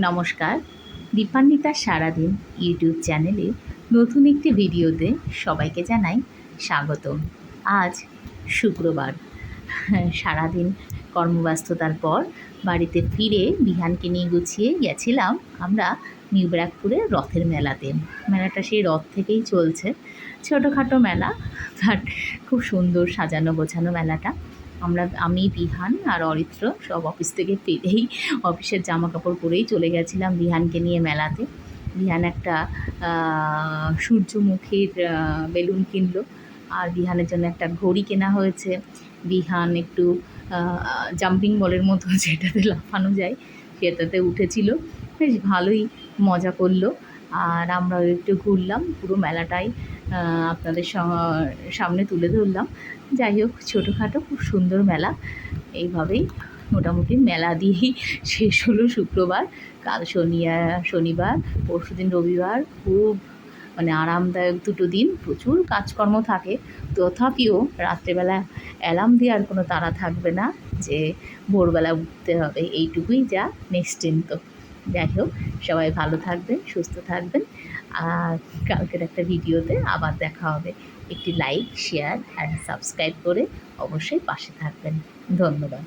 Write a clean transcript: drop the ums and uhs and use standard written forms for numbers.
নমস্কার, দীপান্বিতার সারাদিন ইউটিউব চ্যানেলে নতুন একটি ভিডিওতে সবাইকে জানাই স্বাগতম। আজ শুক্রবার, সারাদিন কর্মব্যস্ততার পর বাড়িতে ফিরে বিহানকে নিয়ে গুছিয়ে গেছিলাম আমরা নিউ ব্যারাকপুরে রথের মেলাতে। মেলাটা সেই রথ থেকেই চলছে, ছোটোখাটো মেলা, বাট খুব সুন্দর সাজানো গোছানো মেলাটা। আমি বিহান আর অরিত্র সব অফিস থেকে ফিরেই অফিসের জামা কাপড় পরেই চলে গেছিলাম বিহানকে নিয়ে মেলাতে। বিহান একটা সূর্যমুখীর বেলুন কিনলো, আর বিহানের জন্য একটা ঘড়ি কেনা হয়েছে। বিহান একটু জাম্পিং বলের মতো যেটাতে লাফানো যায় সেটাতে উঠেছিল, বেশ ভালোই মজা করলো। আর আমরাও একটু ঘুরলাম, পুরো মেলাটাই আপনাদের সামনে তুলে ধরলাম। যাই হোক, ছোটোখাটো খুব সুন্দর মেলা। এইভাবেই মোটামুটি মেলা দিয়েই শেষ হলো শুক্রবার। কাল শনিবার, পরশুদিন রবিবার। খুব আরামদায়ক দুটো দিন। প্রচুর কাজকর্ম থাকে, তথাপিও রাত্রেবেলা অ্যালার্ম দেওয়ার কোনো তাড়া থাকবে না যে ভোরবেলা উঠতে হবে, এইটুকুই যা নিশ্চিন্ত। যাই হোক, সবাই ভালো থাকবেন, সুস্থ থাকবেন। আর কালকের একটা ভিডিওতে আবার দেখা হবে। একটি লাইক, শেয়ার আর সাবস্ক্রাইব করে অবশ্যই পাশে থাকবেন। ধন্যবাদ।